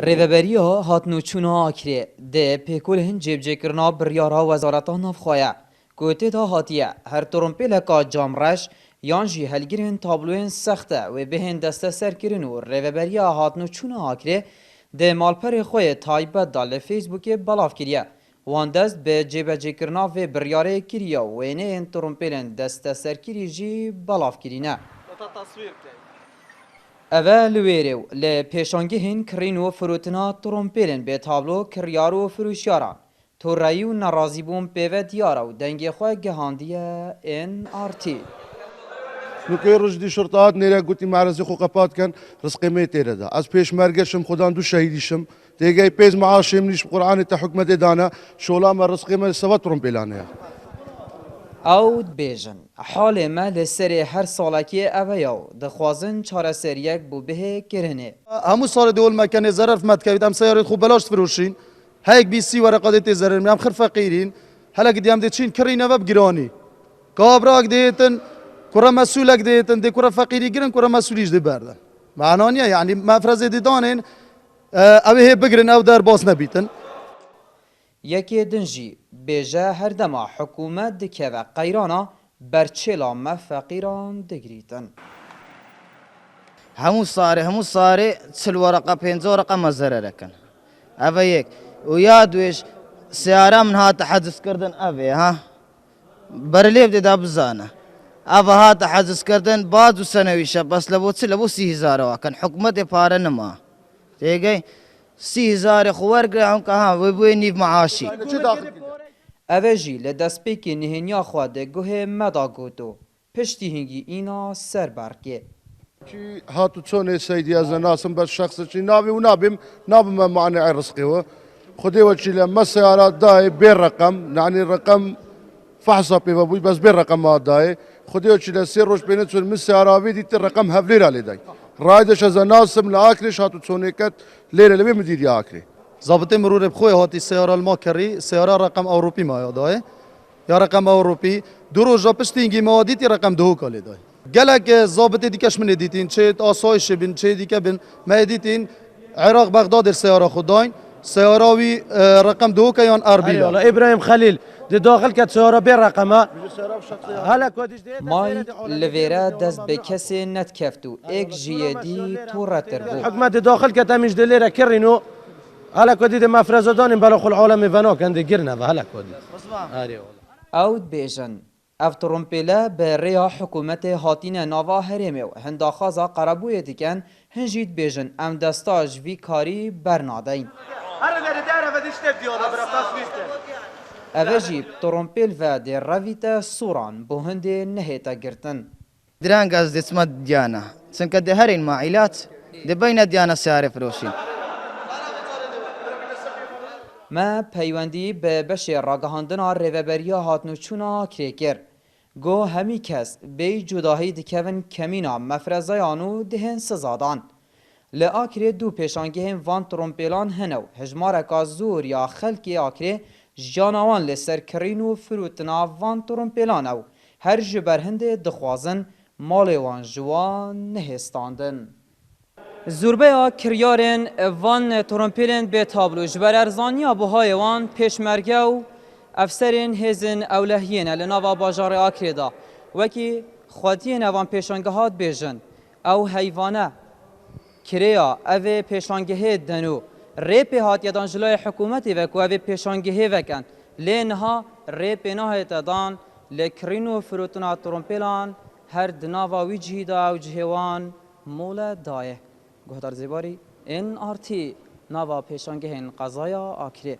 ریوبریا هاتنوچونا آکری ده پیکول هن جیبجیکرنا بریارا وزارتا نافخوایا گوته تا هاتیه هر ترومپیل که جامرش یانجی هلگیرن تابلوین سخته و بهن دسته سرکرین و ریوبریا هاتنوچونا آکری ده مالپر خوی تایبت دال فیسبوک بلاف کریه وان دست به جیبجیکرنا و بریاره کریا و اینه این ترومپیلن دسته سرکری جی بلاف کرینه اول لویرو ل پیشانگهین کرینو فروتنا ترومپیلن به تابلو کریارو فروشیاران تو رایو نرازی بوم پیو دیارو دنگی خواه گهاندیه این آرتی نوکه رجدی شرطات نیره گوتی معرضی خو قپات کن رزقی می تیره ده از پیش مرگشم خودان دو شهیدیشم دیگه پیز معاشم نیش قرآن تا حکمت دانه شولا ما رزقی ما سوا ترومپیلانه او بیجن حال ما لسر هر سالکی اویاو دخوازن چاره سریک بو به کرنه همو سال دول مكان ظرف ما تكيد ام سيارة خو بلاش فروشين هيك بي سي ورقة دي زرر من خر فقيرين هلا قدام ديتشين كرينا بجراني كابراك ديتن كرة مسؤولك ديتن دي كرة فقيري جرن كرة مسؤوليش دي برده معنانيا يعني ما فرز دي دانين اوه هي بجرن او در باس نبيتن یکی دنجی بیجه هر دما حکومت دکه و قیرانا برچلا ما فقیران دگریتن همو صاري تسل ورقة بين ورقة مزرعة لكن أبيك ويادويش سيارة من هات حجز كردن أبي ها برليب دي دابزانة أبا هات حجز كردن بعض سنوي شاب بس لبو 30,000 كان حكومة فارن ما تيجي 30,000 خوار قرهم كها وبويني معاشي اوجی لدسپیکی نهنیا خواده گوه مدا گوتو پشتی هنگی اینا سر برگه کی هاتو چونه سیدی از ناسم بس شخص چی نابی و نابم معنی رزقی و خدي وجهي لما السيارات داي بالرقم يعني الرقم فحصة بيبوي بس بالرقم ما داي خدي وجهي لسير روش بينتون من السيارة بيدي الرقم هفلير على داي رايدش از ناسم لاكريش هاتو چونيكت ليلة لبي مدير اكري ضابط مرور بخوي هاتي السيارة الماكري سيارة رقم أوروبي ما يداي يا رقم أوروبي درو جابشتينجي ما ديتي رقم دهوك على داي قالك ضابط ديكاش من ديتين شيت آسايش بن شيت ديكا بن ما ديتين عراق بغداد السيارة خداين سياراوي رقم دوكا يان اربيلا والله ابراهيم خليل دي داخل كانت سياره بالرقم هلا كودش دي مای لویرا دست به کسی نت کفتو ایک جیدی تو رتر بو حكمه دي داخل كانت مش دليره كرينو هلا كودي دي مفرزدان بلا خل العالم فنا كان دي جرنا هلا كودي او بیجن اف ترومپیله به ریا حکومت هاتین ناوا هرمه و هنداخازا قربوی دیکن هنجید بیجن ام دستاج وی کاری برنادین اوجی ترومپیل و دی رویت سوران بو هنده نهیتا گرتن دران قصد اسمه ديانا سنك دي هرين معيلات دي بين ديانا سيارة فروشين ما پیوندی به بشه راگهاندنا ریوبریا هاتنوچونا کریکر گو همی کس بی جداهی دکون کمینا مفرزایانو دهن سزادان لآکری دو پیشانگه وان ترومپیلان هنو هجمارکا زور یا خلکی آکری جانوان لسر کرینو فروتنا وان ترومپیلانو هر جبرهند دخوازن مال وان جوان نهستاندن زوربه کریارن وان ترومپیلن به تابلو جبر ارزانی ابوهای وان پیشمرگه و افسرین هزن اولهیین لناوا باجار آکریدا وکی خواهدین وان پیشانگه هات بیجن او حیوانه کریا او پیشانگه دنو ریپ هات یدان جلوی حکومتی وکو او پیشانگه وکن لینها ریپ ناه تدان لکرینو فروتنا ترومپیلان هر دناوا ویجهی دا و جهوان مولا دایه گهدار زیباری این آرتی ناوا پیشانگه این قضایا آکری